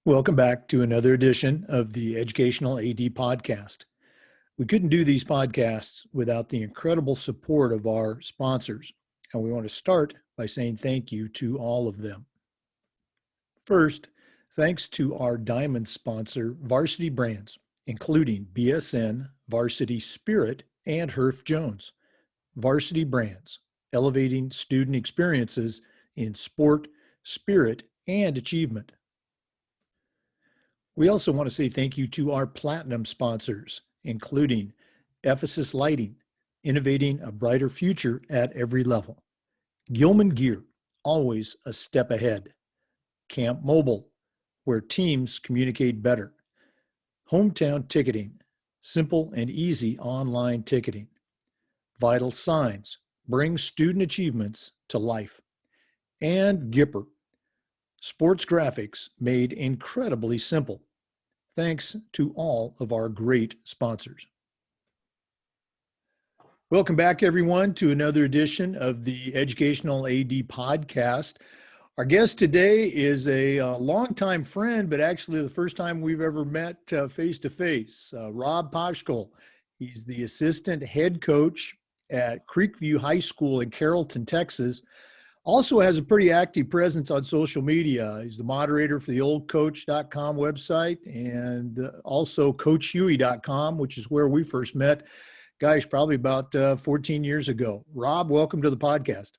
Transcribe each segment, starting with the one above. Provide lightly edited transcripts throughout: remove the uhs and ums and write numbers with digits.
Welcome back to another edition of the Educational AD Podcast. We couldn't do these podcasts without the incredible support of our sponsors, and we want to start by saying thank you to all of them. First, thanks to our diamond sponsor, Varsity Brands, including BSN, Varsity Spirit, and Herff Jones. Varsity Brands, elevating student experiences in sport, spirit, and achievement. We also want to say thank you to our platinum sponsors, including Ephesus Lighting, innovating a brighter future at every level. Gilman Gear, always a step ahead. Camp Mobile, where teams communicate better. Hometown Ticketing, simple and easy online ticketing. Vital Signs, bring student achievements to life. And Gipper, sports graphics made incredibly simple. Thanks to all of our great sponsors. Welcome back, everyone, to another edition of the Educational AD Podcast. Our guest today is a longtime friend, but actually the first time we've ever met face-to-face, Rob Paschall. He's the assistant head coach at Creekview High School in Carrollton, Texas. Also has a pretty active presence on social media. He's the moderator for the oldcoach.com website and also coachhuey.com, which is where we first met, gosh, probably about 14 years ago. Rob, welcome to the podcast.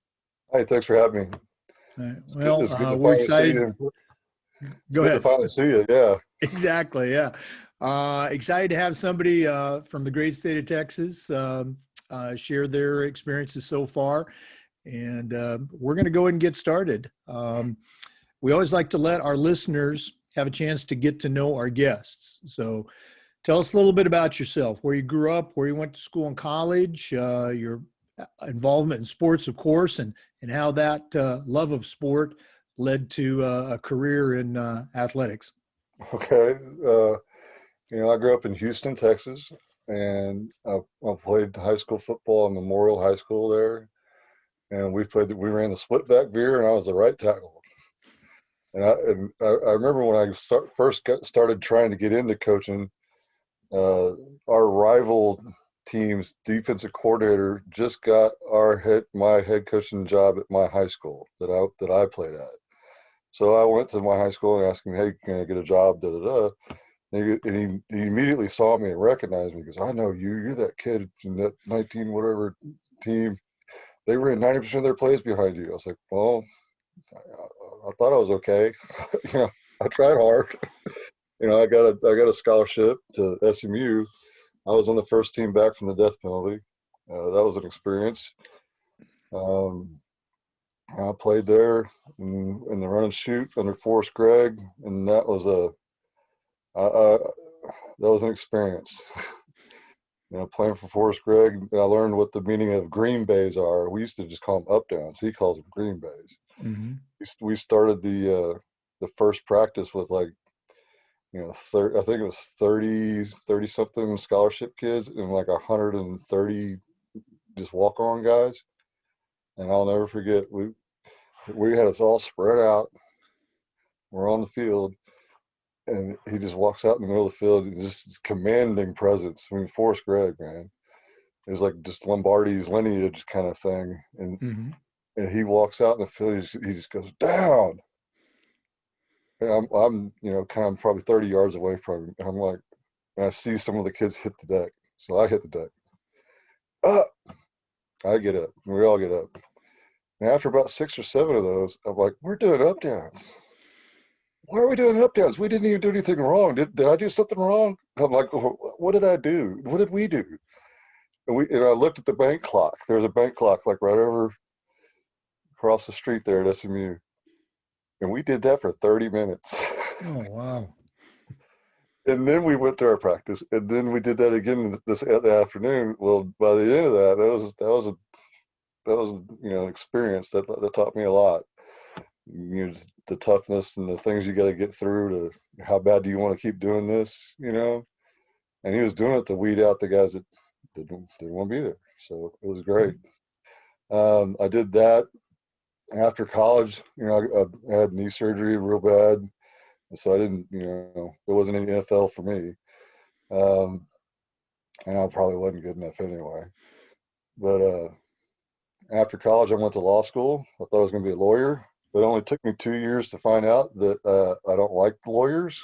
Hi, thanks for having me. Well, it's good to we're finally excited. see you. Go ahead. To finally see you, yeah. Exactly, yeah. Excited to have somebody from the great state of Texas share their experiences so far. And we're going to go ahead and get started. We always like to let our listeners have a chance to get to know our guests. So tell us a little bit about yourself, where you grew up, where you went to school and college, your involvement in sports, of course, and how that love of sport led to a career in athletics. Okay. I grew up in Houston, Texas, and I played high school football at Memorial High School there. And we ran the split back veer, and I was the right tackle. And I remember when I first started trying to get into coaching, our rival team's defensive coordinator just got my head coaching job at my high school that I played at. So I went to my high school and asked him, "Hey, can I get a job?" And he immediately saw me and recognized me because I know you. You're that kid from that 19 whatever team. They ran 90% of their plays behind you. I was like, well, I thought I was okay. I tried hard. I got a scholarship to SMU. I was on the first team back from the death penalty. That was an experience. I played there in the run and shoot under Forrest Gregg, and that was an experience. Playing for Forrest Gregg, I learned what the meaning of green bays are. We used to just call them up downs. He calls them green bays. Mm-hmm. We started the first practice with I think it was 30 something scholarship kids and 130 just walk on guys. And I'll never forget, we had us all spread out. We're on the field. And he just walks out in the middle of the field and just commanding presence. I mean, Forrest Gregg, man. It was like just Lombardi's lineage kind of thing. And and he walks out in the field, he just goes, "Down." And I'm kind of probably 30 yards away from him. And I'm like, and I see some of the kids hit the deck. So I hit the deck. Up. I get up. We all get up. And after about 6 or 7 of those, I'm like, we're doing up downs. Why are we doing up downs? We didn't even do anything wrong. Did I do something wrong? I'm like, what did I do? What did we do? And I looked at the bank clock. There was a bank clock right over across the street there at SMU. And we did that for 30 minutes. Oh, wow. And then we went to our practice. And then we did that again this afternoon. Well, by the end of that was an experience that taught me a lot. The toughness and the things you got to get through to how bad do you want to keep doing this, and he was doing it to weed out the guys that didn't want to be there. So it was great. I did that after college. I had knee surgery real bad. And so I didn't, there wasn't any NFL for me. And I probably wasn't good enough anyway. But after college, I went to law school. I thought I was going to be a lawyer. It only took me 2 years to find out that I don't like lawyers,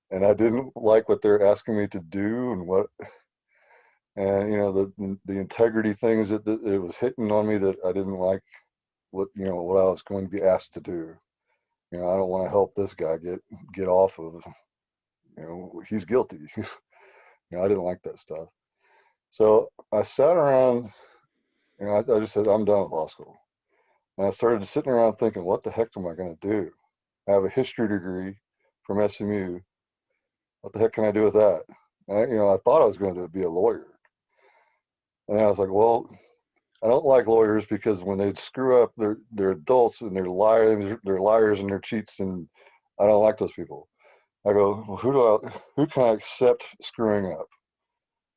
and I didn't like what they're asking me to do, and the integrity things that it was hitting on me, that I didn't like what I was going to be asked to do. I don't want to help this guy get off of, he's guilty. I didn't like that stuff. So I sat around, I just said, I'm done with law school. And I started sitting around thinking, what the heck am I going to do? I have a history degree from SMU. What the heck can I do with that? And I thought I was going to be a lawyer. And then I was like, well, I don't like lawyers because when they screw up, they're adults and they're liars and they're cheats, and I don't like those people. I go, well, who can I accept screwing up?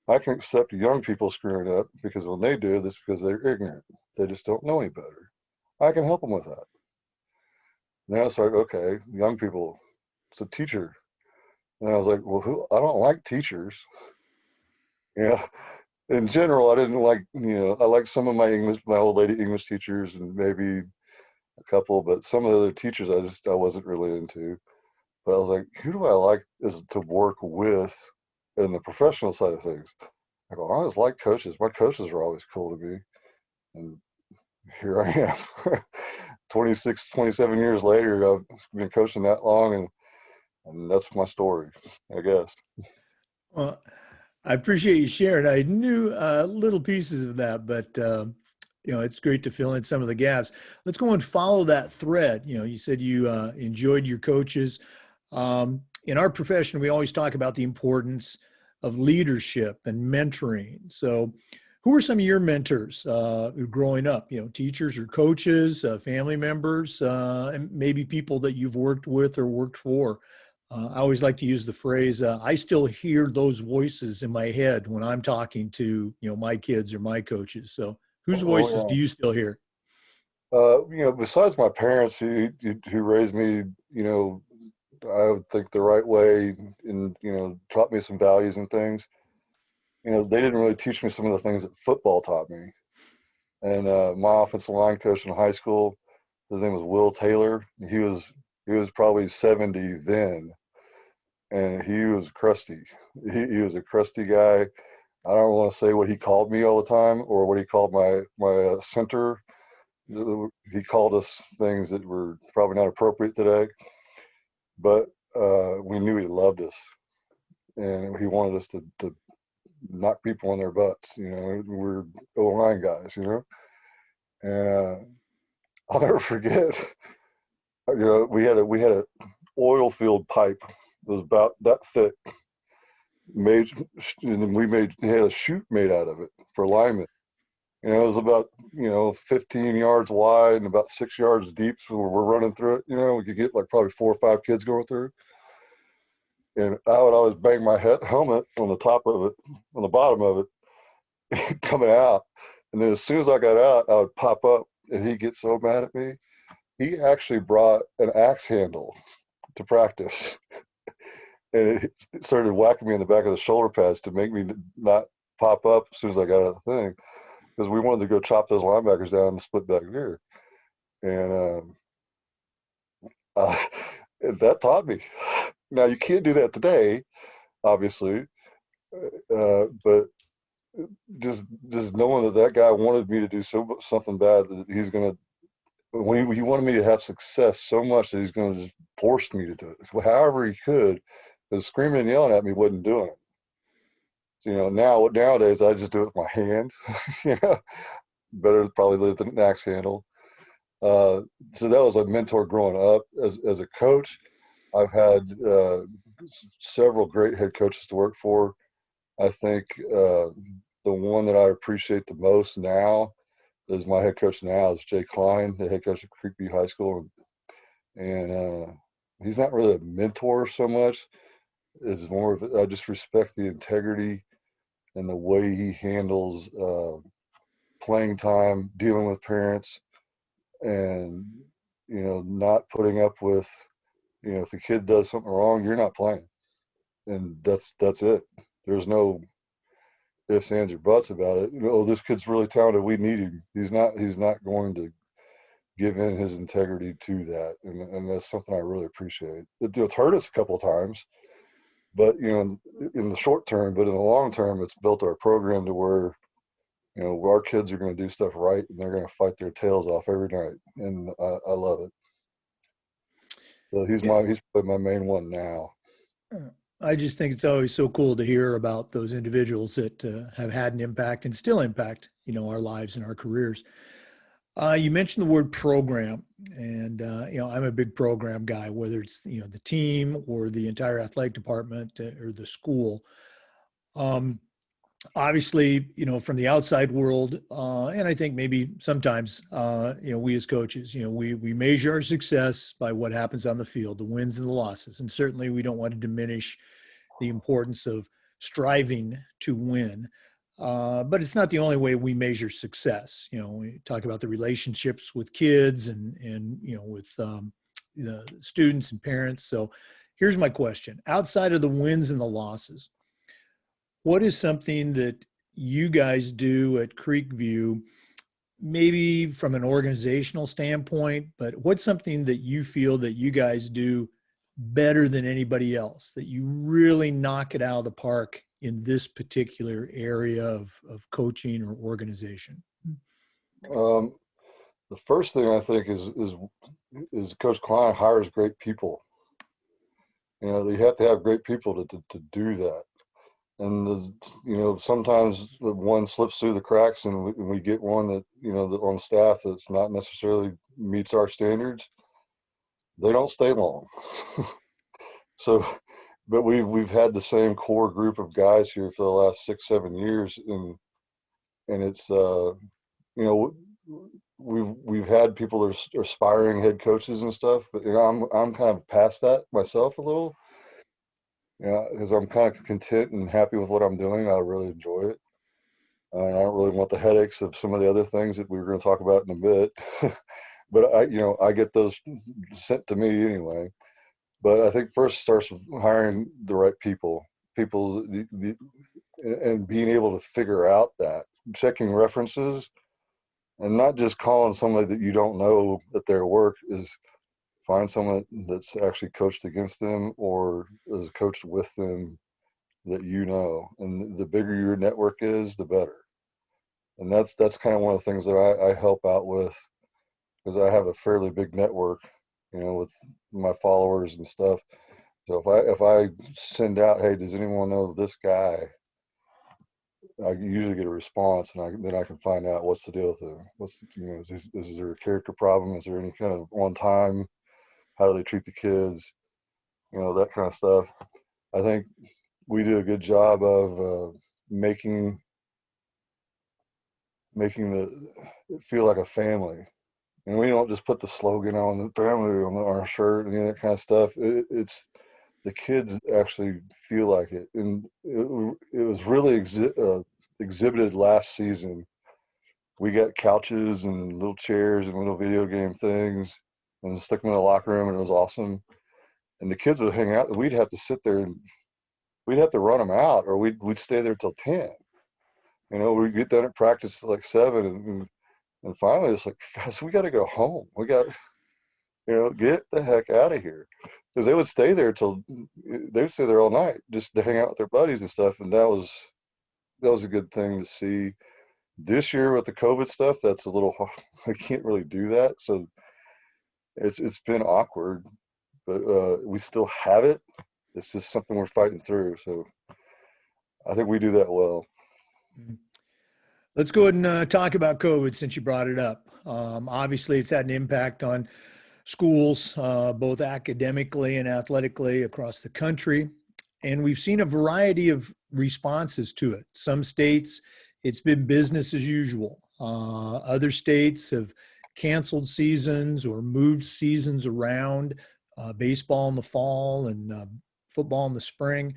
I can accept young people screwing up because when they do, that's because they're ignorant. They just don't know any better. I can help them with that. And then I was like, okay, young people, it's a teacher. And I was like, well, I don't like teachers. In general, I didn't like, I liked some of my old lady English teachers and maybe a couple, but some of the other teachers I wasn't really into. But I was like, who do I like is to work with in the professional side of things? I go, I always like coaches. My coaches were always cool to me. And here I am. 26, 27 years later, I've been coaching that long, and that's my story, I guess. Well, I appreciate you sharing. I knew little pieces of that, but it's great to fill in some of the gaps. Let's go and follow that thread. You said you enjoyed your coaches. In our profession, we always talk about the importance of leadership and mentoring. So, who were some of your mentors growing up? Teachers or coaches, family members, and maybe people that you've worked with or worked for. I always like to use the phrase, I still hear those voices in my head when I'm talking to, my kids or my coaches. So whose voices do you still hear? Besides my parents who raised me, I would think the right way and, taught me some values and things. They didn't really teach me some of the things that football taught me. And my offensive line coach in high school, his name was Will Taylor. He was probably 70 then, and he was crusty. He was a crusty guy. I don't want to say what he called me all the time or what he called my center. He called us things that were probably not appropriate today, but we knew he loved us, and he wanted us to knock people on their butts. We're O-line guys, and I'll never forget. We had a oil filled pipe that was about that thick, made, and we had a chute made out of it for linemen. It was about 15 yards wide and about 6 yards deep. So we're running through it. We could get like probably 4 or 5 kids going through. And I would always bang my helmet on the top of it, on the bottom of it, coming out. And then as soon as I got out, I would pop up, and he'd get so mad at me. He actually brought an axe handle to practice, and it started whacking me in the back of the shoulder pads to make me not pop up as soon as I got out of the thing, because we wanted to go chop those linebackers down in the split back veer. And that taught me. Now, you can't do that today, obviously, but just knowing that guy wanted me to do something bad, that he's going to, when he wanted me to have success so much that he's going to just force me to do it. However he could, because screaming and yelling at me wasn't doing it. So, nowadays I just do it with my hand. Better probably than an axe handle. So that was a mentor growing up. As a coach, I've had several great head coaches to work for. I think the one that I appreciate the most now is my head coach now is Jay Klein, the head coach at Creekview High School. And he's not really a mentor so much. It's more of, I just respect the integrity and the way he handles playing time, dealing with parents, and not putting up with if a kid does something wrong, you're not playing, and that's it. There's no ifs, ands, or buts about it. Oh, this kid's really talented. We need him. He's not going to give in his integrity to that, and that's something I really appreciate. It's hurt us a couple of times, but in the short term, but in the long term, it's built our program to where our kids are going to do stuff right, and they're going to fight their tails off every night, and I love it. So he's Yeah. probably my main one now. I just think it's always so cool to hear about those individuals that have had an impact and still impact, our lives and our careers. You mentioned the word program, and I'm a big program guy, whether it's the team or the entire athletic department or the school. Obviously, from the outside world, and I think maybe sometimes, we as coaches, we measure our success by what happens on the field, the wins and the losses, and certainly we don't want to diminish the importance of striving to win. But it's not the only way we measure success. We talk about the relationships with kids and with the students and parents. So here's my question. Outside of the wins and the losses, what is something that you guys do at Creekview, maybe from an organizational standpoint, but what's something that you feel that you guys do better than anybody else, that you really knock it out of the park in this particular area of coaching or organization? The first thing I think is Coach Klein hires great people. You have to have great people to do that. And sometimes one slips through the cracks, and we get one that that on staff that's not necessarily meets our standards. They don't stay long. So, but we've had the same core group of guys here for the last 6-7 years, and it's we've had people that are aspiring head coaches and stuff, but I'm kind of past that myself a little. Because I'm kind of content and happy with what I'm doing. I really enjoy it. I don't really want the headaches of some of the other things that we were going to talk about in a bit. But I get those sent to me anyway. But I think first starts with hiring the right people, and being able to figure out that, checking references, and not just calling somebody that you don't know that their work is. Find someone that's actually coached against them or is coached with them that and the bigger your network is, the better. And that's kind of one of the things that I help out with, because I have a fairly big network, with my followers and stuff. So if I send out, hey, does anyone know this guy? I usually get a response, and then I can find out what's the deal with him. Is there a character problem? Is there any kind of on time? How do they treat the kids? That kind of stuff. I think we do a good job of making it feel like a family. And we don't just put the slogan on the family on our shirt and that kind of stuff. It's the kids actually feel like it. And it was really exhibited last season. We got couches and little chairs and little video game things and stuck them in the locker room, and it was awesome. And the kids would hang out, and we'd have to sit there and we'd have to run them out, or we'd stay there till 10. We'd get done at practice at like 7, and finally it's like, guys, we got to go home. We got, get the heck out of here. Because they would stay there all night just to hang out with their buddies and stuff. And that was a good thing to see. This year with the COVID stuff, that's a little hard. I can't really do that. So it's been awkward, but we still have it. It's just something we're fighting through. So I think we do that well. Let's go ahead and talk about COVID since you brought it up. Obviously, it's had an impact on schools, both academically and athletically across the country. And we've seen a variety of responses to it. Some states, it's been business as usual. Other states have canceled seasons or moved seasons around, baseball in the fall and football in the spring.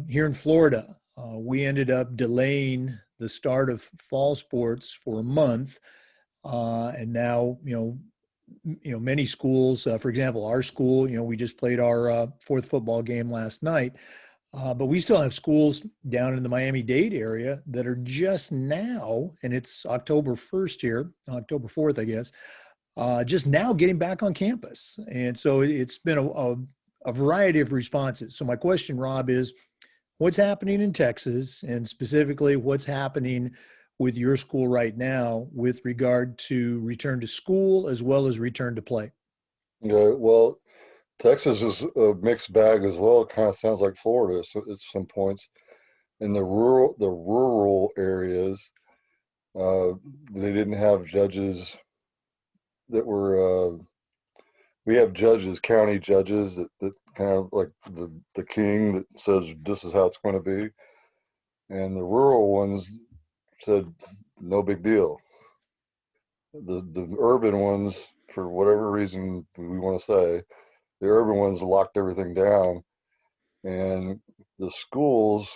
Here in Florida, we ended up delaying the start of fall sports for a month. And now, many schools, for example, our school, we just played our fourth football game last night, but we still have schools down in the Miami-Dade area that are just now, and it's October 1st here, October 4th, I guess, just now getting back on campus. And so it's been a variety of responses. So my question, Rob, is what's happening in Texas, and specifically what's happening with your school right now with regard to return to school as well as return to play? Yeah, well, Texas is a mixed bag as well. It kind of sounds like Florida at some points. In the rural areas, uh, they didn't have judges that were. We have judges, county judges that kind of like the king that says this is how it's going to be, and the rural ones said no big deal. The urban ones, for whatever reason we want to say, the urban ones locked everything down, and the schools,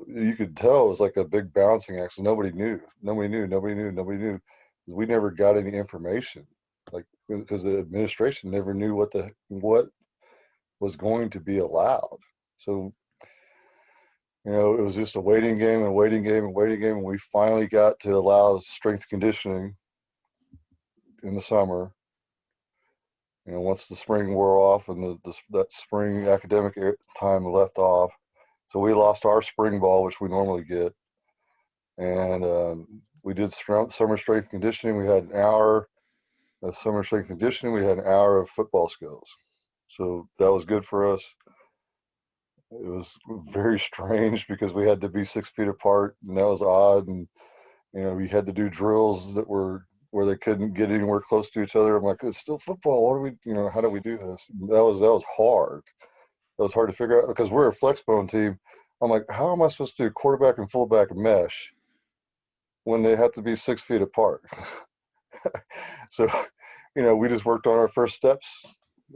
you could tell it was like a big bouncing act. So nobody knew. We never got any information, like because the administration never knew what was going to be allowed. So it was just a waiting game and waiting game and waiting game, and we finally got to allow strength conditioning in the summer. Once the spring wore off and that spring academic time left off, so we lost our spring ball, which we normally get, and we did summer strength conditioning. We had an hour of summer strength conditioning. We had an hour of football skills, so that was good for us. It was very strange because we had to be 6 feet apart, and that was odd. And we had to do drills that were where they couldn't get anywhere close to each other. I'm like, it's still football. What do we, how do we do this? That was hard. That was hard to figure out because we're a flexbone team. I'm like, how am I supposed to do quarterback and fullback mesh when they have to be 6 feet apart? So, we just worked on our first steps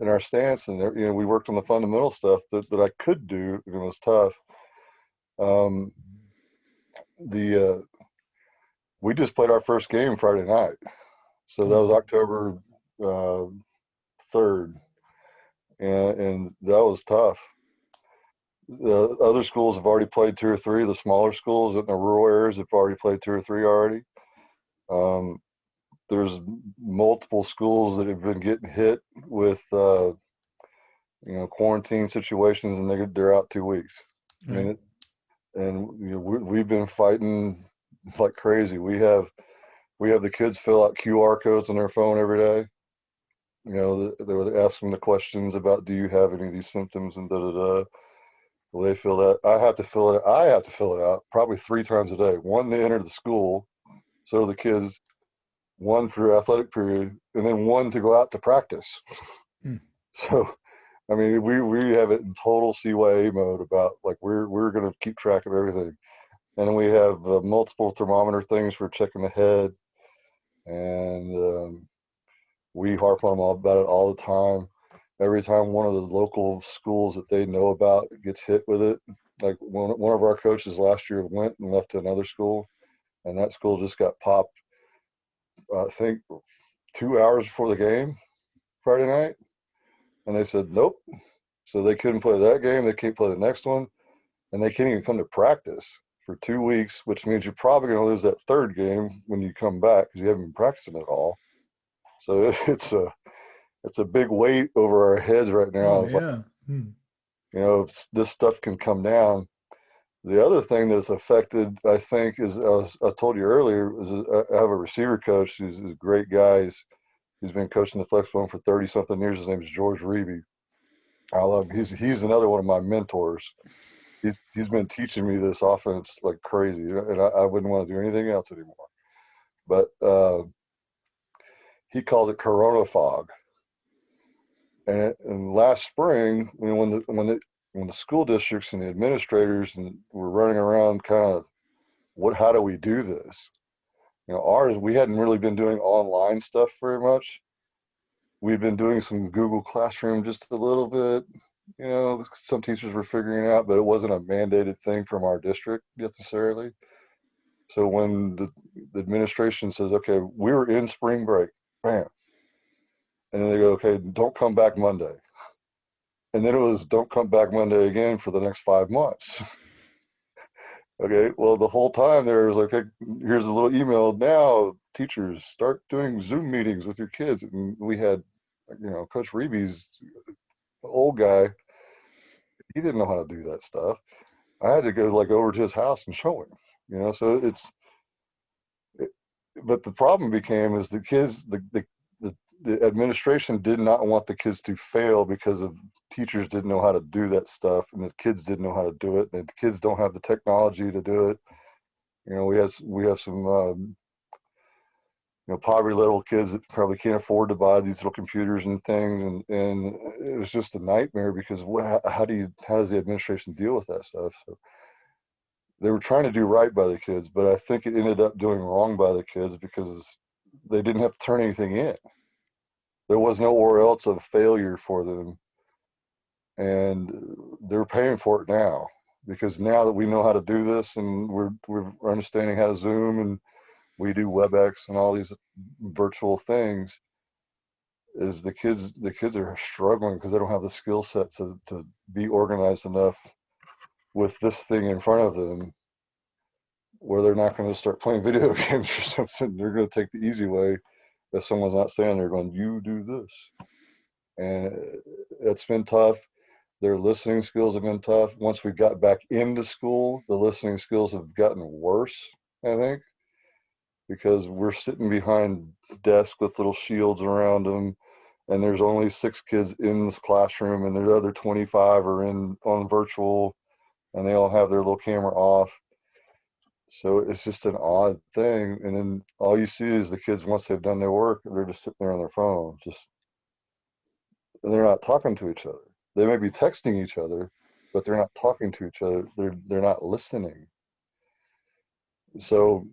in our stance, and we worked on the fundamental stuff that I could do, and it was tough. We just played our first game Friday night, so that was October 3rd, and that was tough. The other schools have already played 2 or 3. The smaller schools in the rural areas have already played 2 or 3 already. There's multiple schools that have been getting hit with quarantine situations, and they're out 2 weeks. Right. I mean, we've been fighting like crazy. We have the kids fill out QR codes on their phone every day. They would ask them the questions about, do you have any of these symptoms, and da-da-da. Well, they fill that. I have to fill it out probably 3 times a day. One to enter the school, so the kids, one for athletic period, and then one to go out to practice. So, I mean, we have it in total CYA mode about like we're going to keep track of everything. And then we have multiple thermometer things for checking the head, and we harp on them about it all the time. Every time one of the local schools that they know about gets hit with it, like one of our coaches last year went and left to another school, and that school just got popped, I think 2 hours before the game Friday night, and they said nope. So they couldn't play that game, they can't play the next one, and they can't even come to practice for 2 weeks, which means you're probably going to lose that third game when you come back because you haven't been practicing at all. So it's a big weight over our heads right now. Oh, yeah. If this stuff can come down. The other thing that's affected, I think, is I told you earlier, is I have a receiver coach who's a great guy. He's been coaching the flexbone for 30-something years. His name is George Reeby. I love him. He's another one of my mentors. He's been teaching me this offense like crazy, and I wouldn't want to do anything else anymore. But he calls it Corona fog. And last spring, when the school districts and the administrators were running around, kind of, how do we do this? Ours, we hadn't really been doing online stuff very much. We'd been doing some Google Classroom just a little bit. Some teachers were figuring it out, but it wasn't a mandated thing from our district necessarily. So when the administration says, okay, we're in spring break, bam, And then they go, okay, don't come back Monday. And then it was, don't come back Monday again for the next 5 months. Okay, well, the whole time there was like, okay, here's a little email. Now, teachers, start doing Zoom meetings with your kids. And we had, Coach Reeby's old guy, he didn't know how to do that stuff. I had to go like over to his house and show him, so but the problem became is the kids, the administration did not want the kids to fail because of teachers didn't know how to do that stuff, and the kids didn't know how to do it, and the kids don't have the technology to do it. We have some poverty level kids that probably can't afford to buy these little computers and things, and it was just a nightmare because how does the administration deal with that stuff? So they were trying to do right by the kids, but I think it ended up doing wrong by the kids because they didn't have to turn anything in. There was nowhere else of failure for them, and they're paying for it now because now that we know how to do this and we're understanding how to Zoom and we do WebEx and all these virtual things, is the kids are struggling because they don't have the skill set to be organized enough with this thing in front of them, where they're not going to start playing video games or something. They're going to take the easy way if someone's not standing there going, you do this. And it's been tough. Their listening skills have been tough. Once we got back into school, the listening skills have gotten worse, I think, because we're sitting behind desks with little shields around them, and there's only 6 kids in this classroom, and the other 25 are on virtual, and they all have their little camera off. So it's just an odd thing. And then all you see is the kids, once they've done their work, they're just sitting there on their phone, they're not talking to each other. They may be texting each other, but they're not talking to each other. They're not listening. So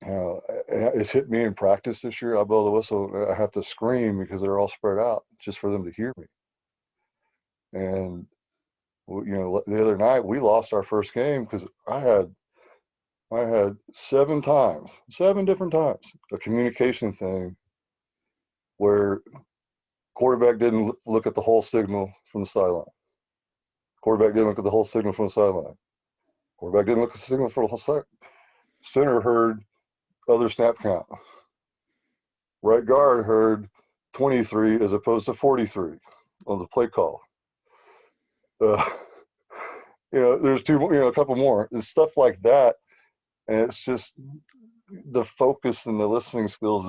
it's hit me in practice this year. I blow the whistle. I have to scream because they're all spread out just for them to hear me. And the other night we lost our first game because I had 7 different times, a communication thing where quarterback didn't look at the whole signal from the sideline. Quarterback didn't look at the whole signal from the sideline. Quarterback didn't look at the signal for the whole side. Center heard other snap count. Right guard heard 23 as opposed to 43 on the play call. There's 2 more, a couple more. It's stuff like that. And it's just the focus and the listening skills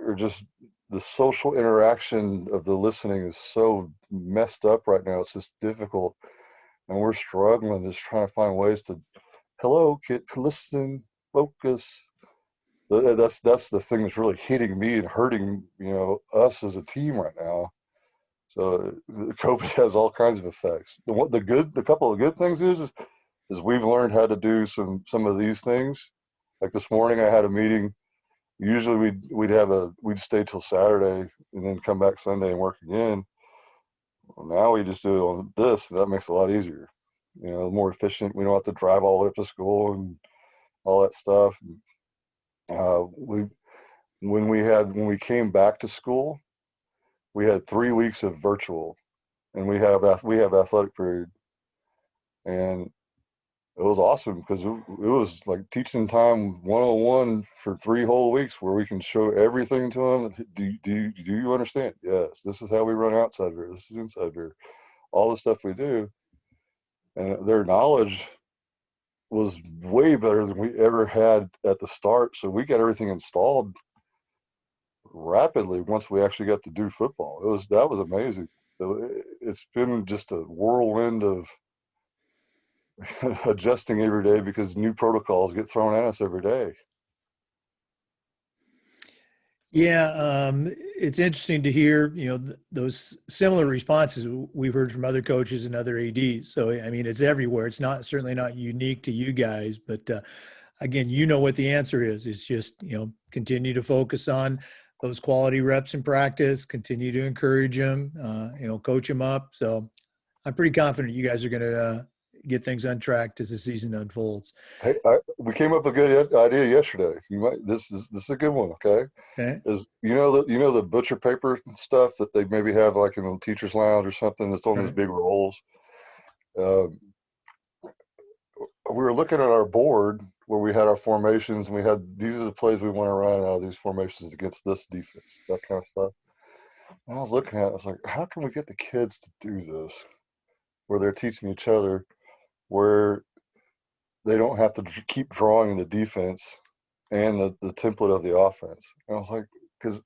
are just, the social interaction of the listening is so messed up right now. It's just difficult. And we're struggling, just trying to find ways to, hello, kid, listen, focus. That's the thing that's really hitting me and hurting, us as a team right now. So COVID has all kinds of effects. The couple of good things is we've learned how to do some of these things. Like this morning, I had a meeting. Usually we'd stay till Saturday and then come back Sunday and work again. Well, now we just do it on this. That makes it a lot easier. More efficient. We don't have to drive all the way up to school and all that stuff. When we came back to school, we had 3 weeks of virtual, and we have athletic period, and it was awesome because it was like teaching time 101 for 3 whole weeks where we can show everything to them. Do you understand? Yes, this is how we run outside here. This is inside here. All the stuff we do, and their knowledge was way better than we ever had at the start. So we got everything installed rapidly once we actually got to do football. That was amazing. So it's been just a whirlwind of adjusting every day because new protocols get thrown at us every day. Yeah, it's interesting to hear, those similar responses we've heard from other coaches and other ADs. So, I mean, it's everywhere. It's certainly not unique to you guys, but again, what the answer is. It's just, continue to focus on those quality reps in practice, continue to encourage them, coach them up. So I'm pretty confident you guys are going to, get things untracked as the season unfolds. Hey, we came up with a good idea yesterday. This is a good one. Okay, Okay. is the butcher paper stuff that they maybe have like in the teacher's lounge or something that's on those Right. big rolls. Um, we were looking at our board where we had our formations, and we had these are the plays we want to run out of these formations against this defense, that kind of stuff. And I was looking at it, I was like, how can we get the kids to do this where they're teaching each other, where they don't have to keep drawing the defense and the template of the offense. And I was like, because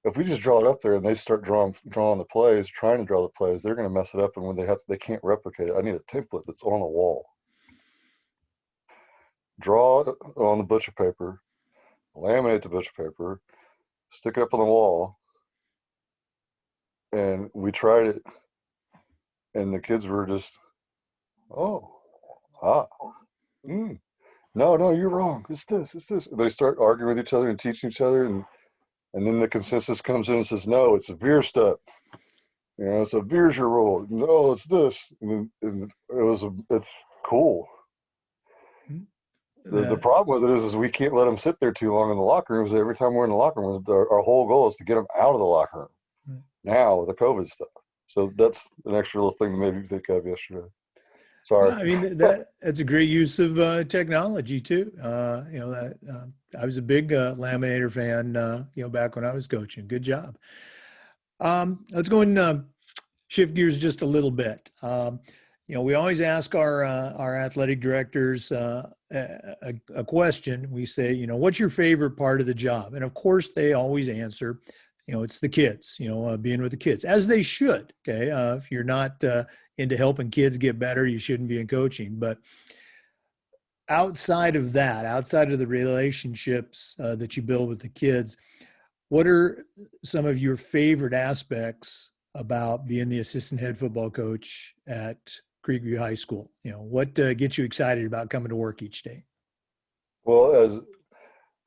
if we just draw it up there and they start drawing the plays, trying to draw the plays, they're going to mess it up. And when they can't replicate it. I need a template that's on the wall. Draw it on the butcher paper, laminate the butcher paper, stick it up on the wall. And we tried it, and the kids were just, oh, no, you're wrong. It's this. And they start arguing with each other and teaching each other, and then the consensus comes in and says, no, it's a veer step. It's a veer's your role. No, it's this. And it's cool. The problem with it is we can't let them sit there too long in the locker rooms. Every time we're in the locker room, our whole goal is to get them out of the locker room. Right. Now with the COVID stuff. So that's an extra little thing to maybe think of yesterday. Sorry. Well, I mean, that's a great use of technology too. I was a big laminator fan, back when I was coaching. Good job. Let's go and shift gears just a little bit. We always ask our athletic directors a question. We say, what's your favorite part of the job? And of course, they always answer, it's the kids. Being with the kids, as they should. Okay, if you're not into helping kids get better, you shouldn't be in coaching. But outside of that, outside of the relationships that you build with the kids, what are some of your favorite aspects about being the assistant head football coach at Creekview High School? What gets you excited about coming to work each day? Well,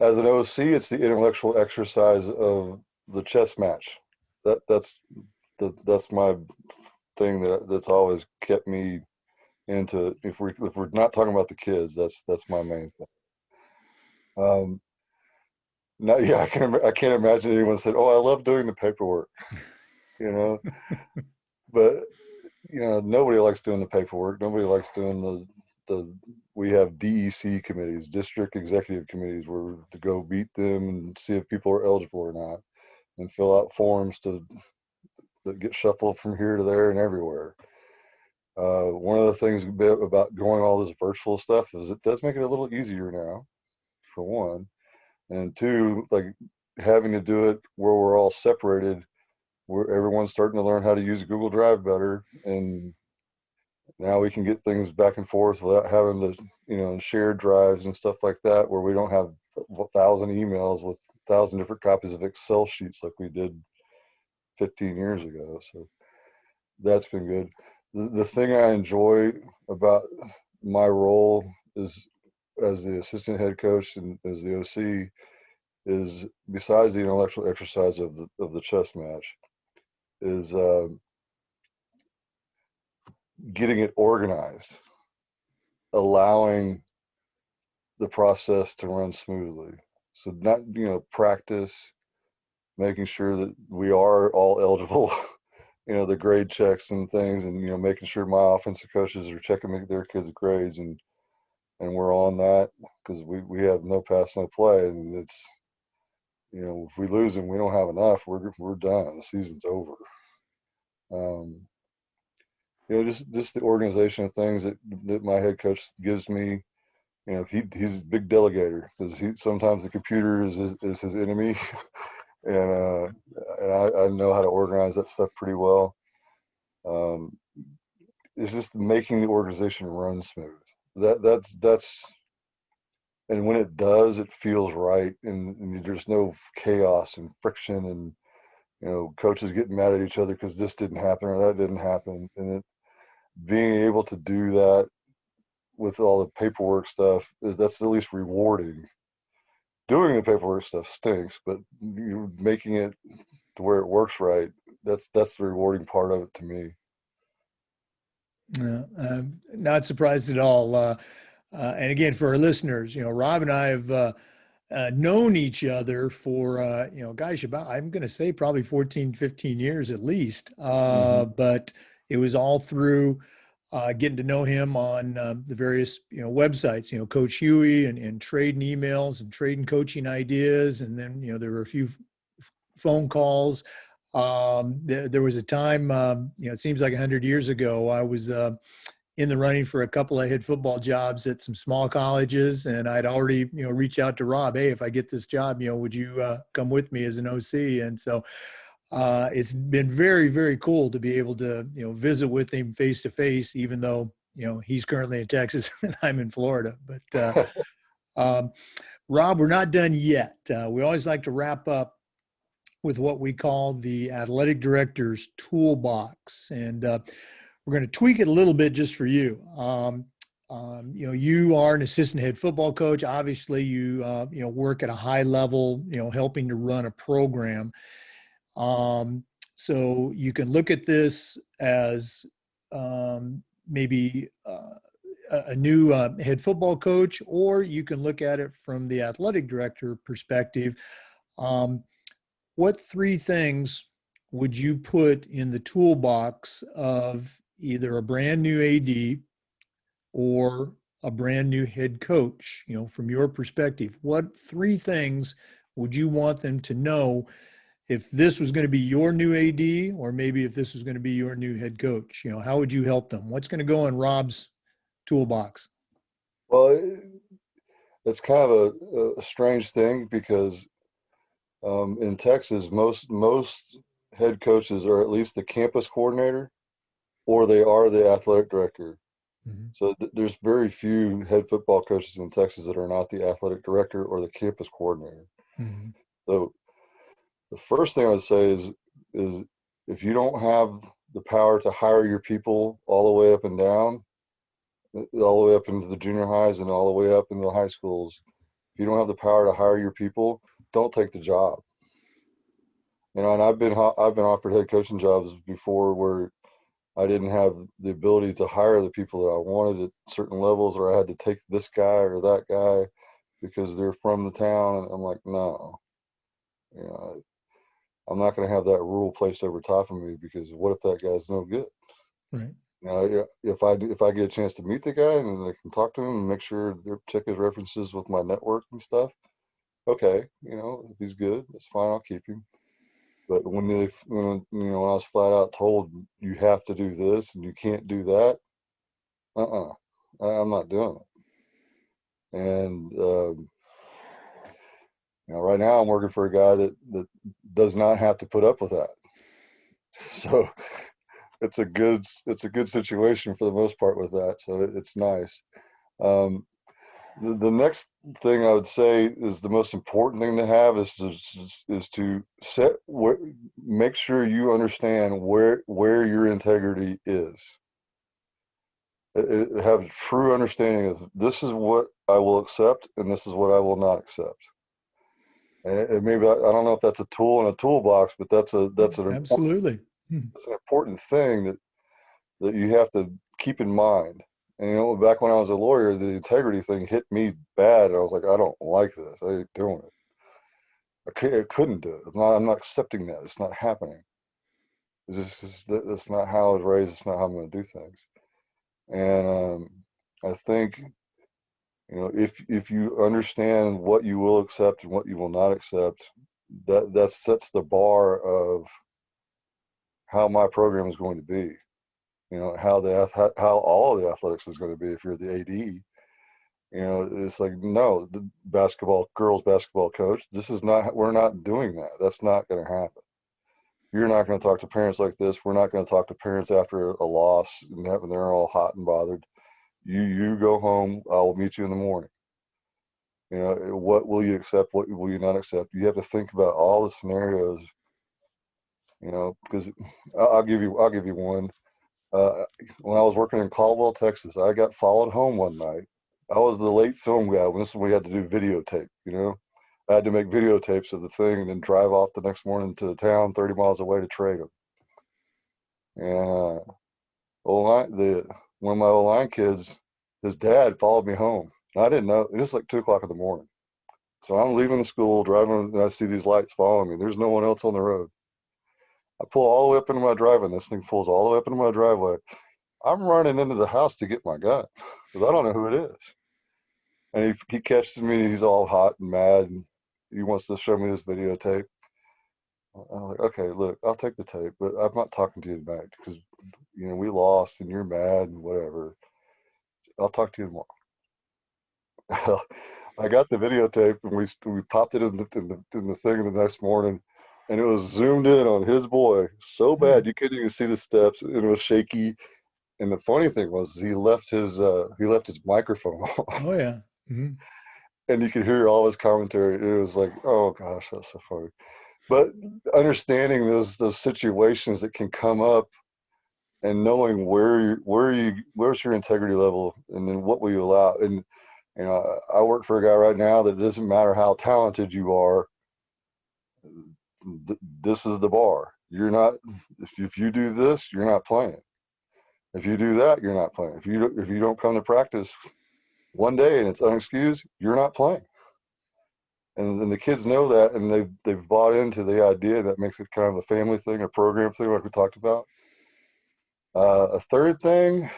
as an OC, it's the intellectual exercise of the chess match. That's my thing that's always kept me into it. If we're not talking about the kids, that's my main thing. I can't imagine anyone said, "Oh, I love doing the paperwork," but nobody likes doing the paperwork. Nobody likes doing we have DEC committees, district executive committees, where to go meet them and see if people are eligible or not, and fill out forms that get shuffled from here to there and everywhere. One of the things about going all this virtual stuff is it does make it a little easier now, for one, and two, like having to do it where we're all separated, where everyone's starting to learn how to use Google Drive better, and now we can get things back and forth without having to, share drives and stuff like that, where we don't have 1,000 emails with 1,000 different copies of Excel sheets like we did 15 years ago. So that's been good. The thing I enjoy about my role is as the assistant head coach and as the OC is, besides the intellectual exercise of the chess match, is getting it organized, allowing the process to run smoothly. So not, practice, making sure that we are all eligible, the grade checks and things, and, making sure my offensive coaches are checking their kids' grades, and we're on that, because we have no pass, no play. And it's, if we lose them, we don't have enough, we're done. The season's over. Just the organization of things that my head coach gives me. He's a big delegator, because sometimes the computer is his enemy, and I know how to organize that stuff pretty well. It's just making the organization run smooth. That's and when it does, it feels right, and there's no chaos and friction, and coaches getting mad at each other because this didn't happen or that didn't happen, and being able to do that with all the paperwork stuff, that's at least rewarding. Doing the paperwork stuff stinks, but you're making it to where it works right. That's the rewarding part of it to me. Not surprised at all. And again, for our listeners, Rob and I have known each other for, gosh, I'm going to say probably 14, 15 years at least. But it was all through getting to know him on the various, websites, Coach Huey and trading emails and trading coaching ideas. And then, there were a few phone calls. There was a time, it seems like 100 years ago, I was in the running for a couple of head football jobs at some small colleges, and I'd already, reach out to Rob, hey, if I get this job, would you come with me as an OC? And so it's been very, very cool to be able to, visit with him face to face, even though, he's currently in Texas and I'm in Florida. But Rob, we're not done yet. We always like to wrap up with what we call the athletic director's toolbox. And we're going to tweak it a little bit just for you. You are an assistant head football coach. Obviously, you work at a high level, helping to run a program. So you can look at this as maybe a new head football coach, or you can look at it from the athletic director perspective. What three things would you put in the toolbox of either a brand new AD or a brand new head coach, from your perspective? What three things would you want them to know if this was going to be your new AD, or maybe if this was going to be your new head coach? How would you help them? What's going to go in Rob's toolbox? Well, it's kind of a strange thing because in Texas, most head coaches are at least the campus coordinator, or they are the athletic director. So there's very few head football coaches in Texas that are not the athletic director or the campus coordinator. So the first thing I would say is if you don't have the power to hire your people all the way up and down, all the way up into the junior highs and all the way up into the high schools, if you don't have the power to hire your people, don't take the job. And I've been offered head coaching jobs before where I didn't have the ability to hire the people that I wanted at certain levels, or I had to take this guy or that guy because they're from the town. And I'm like, no, I'm not going to have that rule placed over top of me, because what if that guy's no good? Right. If I get a chance to meet the guy and I can talk to him and make sure check his references with my network and stuff, okay, if he's good, that's fine, I'll keep him. But when I was flat out told you have to do this and you can't do that, I'm not doing it. And right now I'm working for a guy that does not have to put up with that. So it's a good situation for the most part with that. So it's nice. The next thing I would say is the most important thing to have is to make sure you understand where your integrity is. Have a true understanding of this is what I will accept and this is what I will not accept. And maybe I don't know if that's a tool in a toolbox, but that's an absolutely it's an important thing that you have to keep in mind. And back when I was a lawyer, the integrity thing hit me bad, and I was like, I don't like this. I ain't doing it. I couldn't do it. I'm not accepting that. It's not happening. That's not how I was raised. It's not how I'm going to do things. And I think if you understand what you will accept and what you will not accept, that sets the bar of how my program is going to be. How all the athletics is going to be if you're the AD. It's like, no, the girls basketball coach, we're not doing that. That's not going to happen. You're not going to talk to parents like this. We're not going to talk to parents after a loss and they're all hot and bothered. You go home. I'll meet you in the morning. What will you accept? What will you not accept? You have to think about all the scenarios, because I'll give you one. When I was working in Caldwell, Texas, I got followed home one night. I was the late film guy when we had to do videotape. I had to make videotapes of the thing and then drive off the next morning to the town 30 miles away to trade them. And one of my O-line kids, his dad followed me home. And I didn't know. It was like 2 o'clock in the morning. So I'm leaving the school, driving, and I see these lights following me. There's no one else on the road. I pull all the way up into my driveway, and this thing pulls all the way up into my driveway. I'm running into the house to get my gun because I don't know who it is. And he catches me, and he's all hot and mad, and he wants to show me this videotape. I'm like, okay, look, I'll take the tape, but I'm not talking to you tonight because, we lost and you're mad and whatever. I'll talk to you tomorrow. I got the videotape and we popped it in the thing the next morning, and it was zoomed in on his boy so bad you couldn't even see the steps, and it was shaky. And the funny thing was he left his microphone on. Oh yeah. Mm-hmm. And you could hear all his commentary. It was like, oh gosh, that's so funny. But understanding those situations that can come up, and knowing where's your integrity level, and then what will you allow. And I work for a guy right now that it doesn't matter how talented you are. This is the bar. You're not. If you do this, you're not playing. If you do that, you're not playing. If you don't come to practice one day and it's unexcused, you're not playing. And the kids know that, and they've bought into the idea. That makes it kind of a family thing, a program thing, like we talked about. A third thing,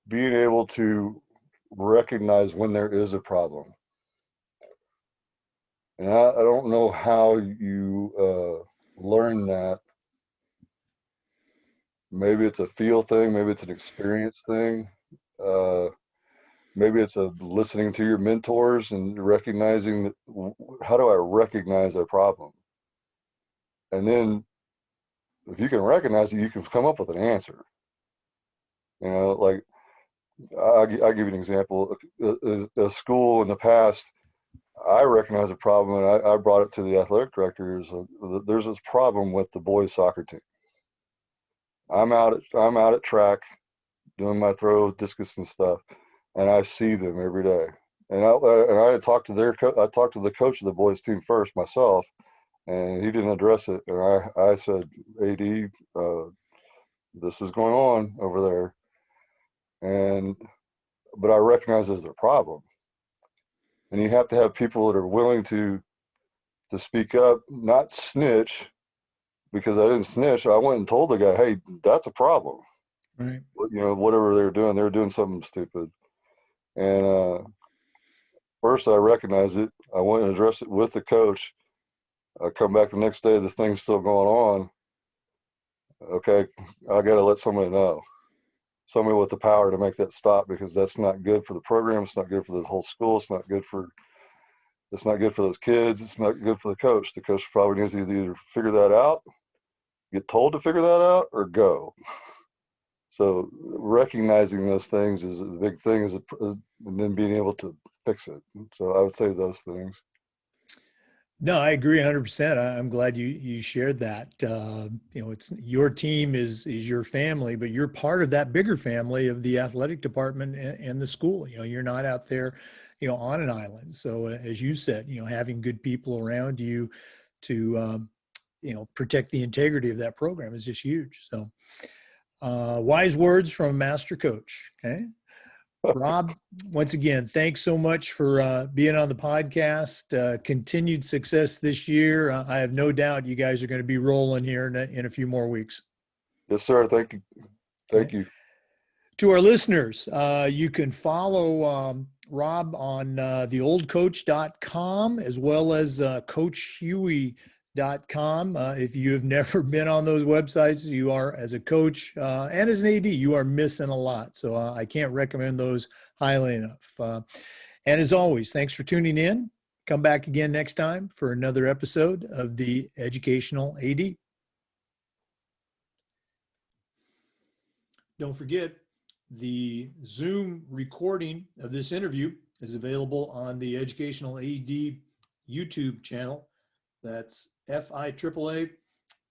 being able to recognize when there is a problem. And I don't know how you learn that. Maybe it's a feel thing. Maybe it's an experience thing. Maybe it's a listening to your mentors and recognizing how do I recognize a problem? And then if you can recognize it, you can come up with an answer. Like I'll give you an example. A school in the past, I recognized a problem, and I brought it to the athletic director. There's this problem with the boys soccer team. I'm out at track doing my throw, discus and stuff, and I see them every day. And I had talked to I talked to the coach of the boys team first myself, and he didn't address it. And I said, AD, this is going on over there, but I recognize there's a problem. And you have to have people that are willing to speak up, not snitch, because I didn't snitch. I went and told the guy, hey, that's a problem. Right. Whatever they were doing something stupid. And first I recognized it. I went and addressed it with the coach. I come back the next day, this thing's still going on. Okay, I got to let somebody know. Somebody with the power to make that stop, because that's not good for the program. It's not good for the whole school. It's not good for those kids. It's not good for the coach. The coach probably needs to either figure that out, get told to figure that out, or go. So recognizing those things is a big thing, and then being able to fix it. So I would say those things. No, I agree 100%. I'm glad you shared that. It's your team is your family, but you're part of that bigger family of the athletic department and the school. You're not out there, on an island. So as you said, having good people around you to, protect the integrity of that program is just huge. So wise words from a master coach. Okay. Rob, once again, thanks so much for being on the podcast. Continued success this year. I have no doubt you guys are going to be rolling here in a few more weeks. Yes, sir. Thank you. Thank you. To our listeners, you can follow Rob on theoldcoach.com as well as coachhuey.com. If you have never been on those websites, you are, as a coach and as an AD, you are missing a lot. So I can't recommend those highly enough. And as always, thanks for tuning in. Come back again next time for another episode of the Educational AD. Don't forget, the Zoom recording of this interview is available on the Educational AD YouTube channel. That's FIAAA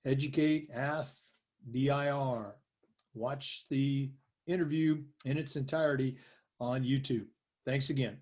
EducateAthDir. Watch the interview in its entirety on YouTube. Thanks again.